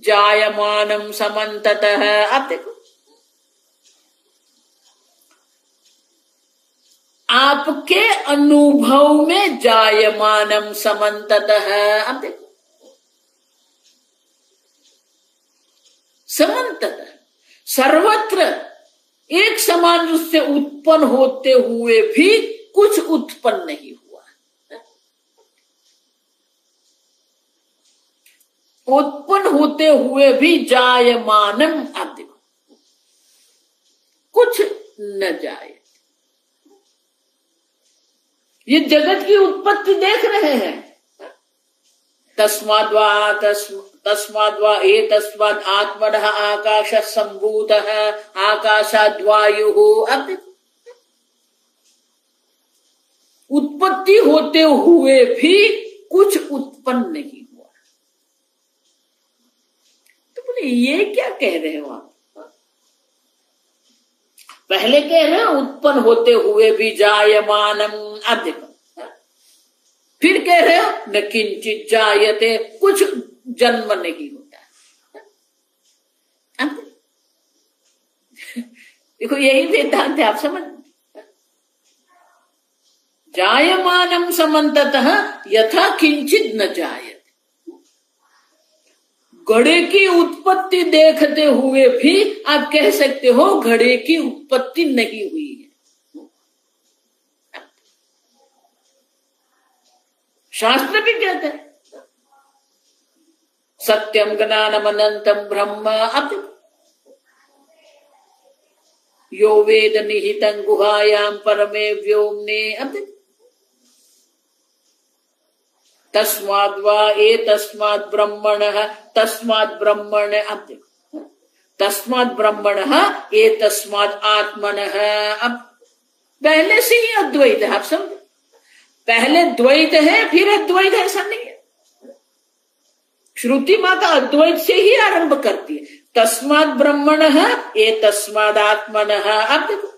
जायमानम समन्ततः, आप देखो आपके अनुभव में जायमानम समन्ततः, आप देखो समन्ततः सर्वत्र एक समान रूप से उत्पन्न होते हुए भी कुछ उत्पन्न नहीं हुआ। उत्पन्न होते हुए भी जायमानम, आप देखो कुछ न जाए। ये जगत की उत्पत्ति देख रहे हैं। तस्माद्वा एतस्माद् आत्मनः आकाशः सम्भूतः आकाशाद्वायुः, अब देखो उत्पत्ति होते हुए भी कुछ उत्पन्न नहीं हुआ। तो बोले ये क्या कह रहे हो आप? पहले कह रहे हो उत्पन्न होते हुए भी जायमानम, अब देखो फिर कह रहे हो न किंचित जायते, कुछ जन्म नहीं होता। देखो यही वेदांत है, आप समझ। जायमानम समन्ततः यथा किंचित न जायते, घड़े की उत्पत्ति देखते हुए भी आप कह सकते हो घड़े की उत्पत्ति नहीं हुई है। शास्त्र भी कहते हैं सत्यम ज्ञानम अनंतम ब्रह्म, अब यो वेद निहितं गुहायां परमे व्योम्ने, अब तस्माद्वा एतस्माद् ब्रह्मणः तस्माद् ब्रह्मण, अब देखो तस्माद् ब्रह्मणः एतस्माद् आत्मनः। अब पहले से ही अद्वैत है, आप समझे। पहले द्वैत है फिर अद्वैत है, ऐसा नहीं है। श्रुति माता अद्वैत से ही आरंभ करती है। तस्माद् ब्रह्मणः एतस्माद् आत्मनः, अब देखो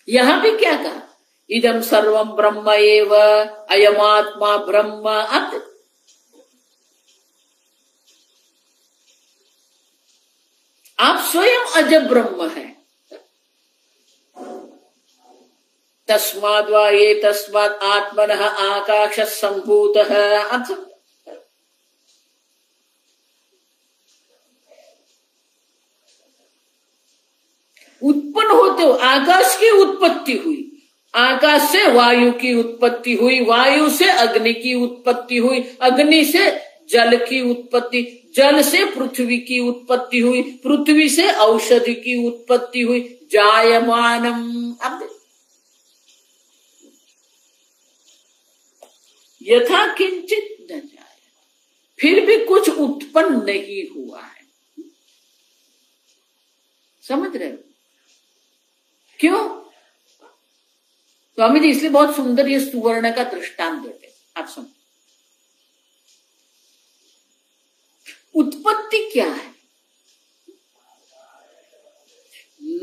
यहां भी क्या कहा, इदं सर्वं ब्रह्म एव अयमात्मा ब्रह्म, अब देखो आप स्वयं अज ब्रह्म है। तस्माद्वा एतस्माद् आत्मनः आकाशः सम्भूतः, अब उत्पन्न होते हो, आकाश की उत्पत्ति हुई, आकाश से वायु की उत्पत्ति हुई, वायु से अग्नि की उत्पत्ति हुई, अग्नि से जल की उत्पत्ति, जल से पृथ्वी की उत्पत्ति हुई, पृथ्वी से औषधि की उत्पत्ति हुई, जायमानम, अब यथा किंचित न जाए, फिर भी कुछ उत्पन्न नहीं हुआ है। समझ रहे हो क्यों? स्वामी जी इसलिए बहुत सुंदर ये सुवर्ण का दृष्टांत देते, आप सुनो। उत्पत्ति क्या है?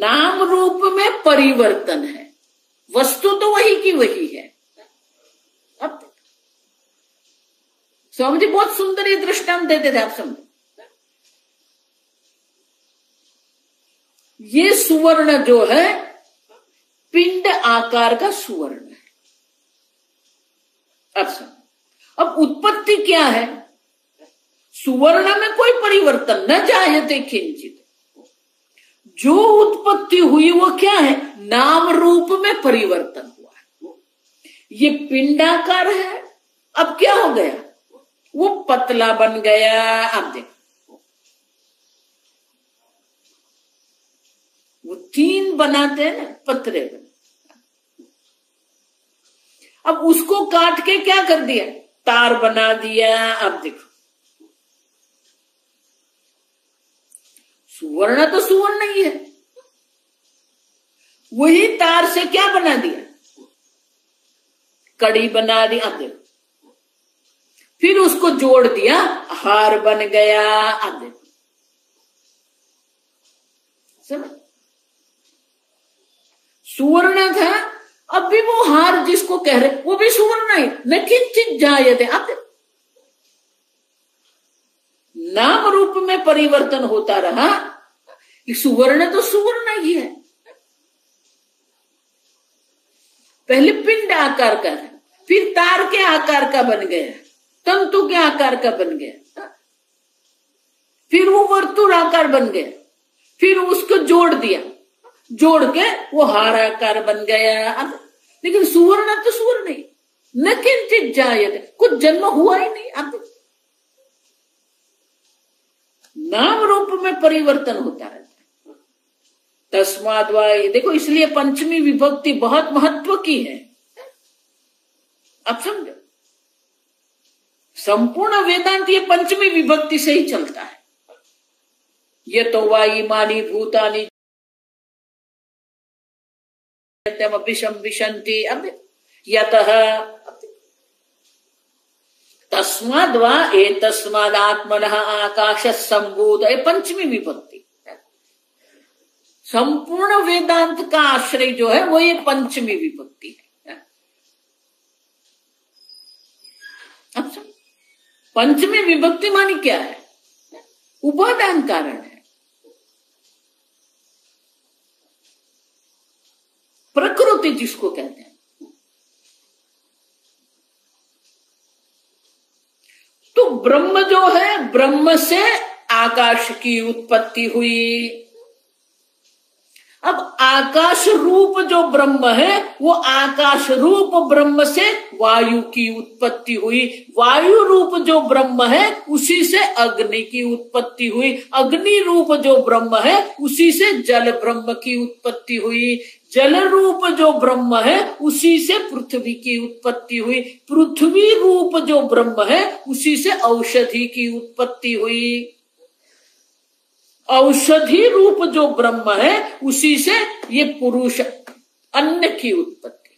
नाम रूप में परिवर्तन है, वस्तु तो वही की वही है। अब स्वामी जी बहुत सुंदर ये दृष्टांत देते थे, आप समझो। ये सुवर्ण जो है पिंड आकार का सुवर्ण है। अब उत्पत्ति क्या है? सुवर्ण में कोई परिवर्तन न जायते किंचित। जो उत्पत्ति हुई वो क्या है? नाम रूप में परिवर्तन हुआ है। ये पिंडाकार है, अब क्या हो गया? वो पतला बन गया। अब देखो, वो तीन बनाते हैं ना, पतले बन। अब उसको काट के क्या कर दिया? तार बना दिया। अब देखो, सुवर्ण तो सुवर्ण ही है, वही तार से क्या बना दिया? कड़ी बना दी। अब देखो, फिर उसको जोड़ दिया, हार बन गया। अब देखो, समझ? सुवर्ण था, अब भी वो हार जिसको कह रहे वो भी सुवर्ण है, न किंचित जायते। अब देखो, नाम रूप में परिवर्तन होता रहा, सुवर्ण तो सुवर्ण ही है। पहले पिंड आकार का है, फिर तार के आकार का बन गया, तंतु के आकार का बन गया, फिर वो वर्तुल आकार बन गया, फिर उसको जोड़ दिया, जोड़ के वो हार आकार बन गया। लेकिन सुवर्ण तो सुवर्ण ही, न किंचित जायते, कुछ जन्म हुआ ही नहीं। अब नाम रूप में परिवर्तन होता रहता है। तस्माद् वा, देखो इसलिए पंचमी विभक्ति बहुत महत्व की है। अब समझो, संपूर्ण वेदांत ये पंचमी विभक्ति से ही चलता है। ये तो वाई मानी भूतानी विषम विशंति। अब यतः तस्माद् वा एतस्माद् आत्मनः आकाश संभूत, ये पंचमी विभक्ति। संपूर्ण वेदांत का आश्रय जो है वो ये पंचमी विभक्ति है। अब पंचमी विभक्ति मानी क्या है? उपादान कारण है, प्रकृति जिसको कहते हैं। तो ब्रह्म जो है, ब्रह्म से आकाश की उत्पत्ति हुई। अब आकाश रूप जो ब्रह्म है, वो आकाश रूप ब्रह्म से वायु की उत्पत्ति हुई। वायु रूप जो ब्रह्म है, उसी से अग्नि की उत्पत्ति हुई। अग्नि रूप जो ब्रह्म है, उसी से जल ब्रह्म की उत्पत्ति हुई। जल रूप जो ब्रह्म है, उसी से पृथ्वी की उत्पत्ति हुई। पृथ्वी रूप जो ब्रह्म है, उसी से औषधि की उत्पत्ति हुई। औषधि रूप जो ब्रह्म है, उसी से ये पुरुष अन्न की उत्पत्ति।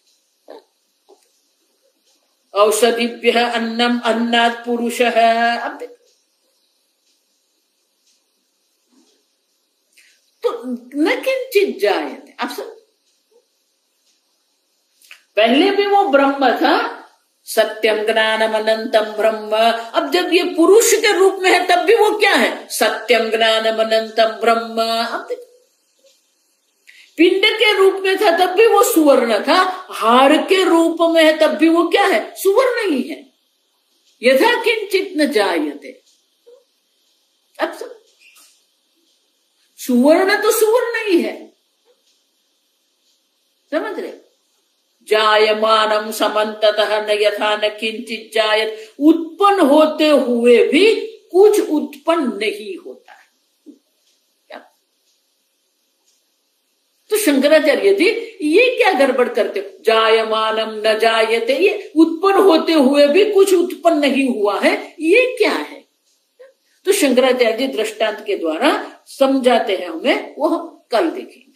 औषधिभ्यः अन्नम अन्नात् पुरुषः। अब तो न किंचित जायते। अब सब पहले भी वो ब्रह्म था, सत्यम ज्ञानम अनंतम ब्रह्म। अब जब ये पुरुष के रूप में है, तब भी वो क्या है? सत्यम ज्ञानम अनंतम ब्रह्म। अब पिंड के रूप में था, तब भी वो सुवर्ण था। हार के रूप में है, तब भी वो क्या है? सुवर्ण ही है। यथा किंचित न जायते। अब सुवर्ण तो सुवर्ण ही है, समझ रहे? जायमानम समन्ततः न यथा न किंचित जायत। उत्पन्न होते हुए भी कुछ उत्पन्न नहीं होता है। तो शंकराचार्य जी ये क्या गड़बड़ करते? जायमानम न जायते, ये उत्पन्न होते हुए भी कुछ उत्पन्न नहीं हुआ है, ये क्या है? तो शंकराचार्य जी दृष्टांत के द्वारा समझाते हैं हमें, वो हम कल देखेंगे।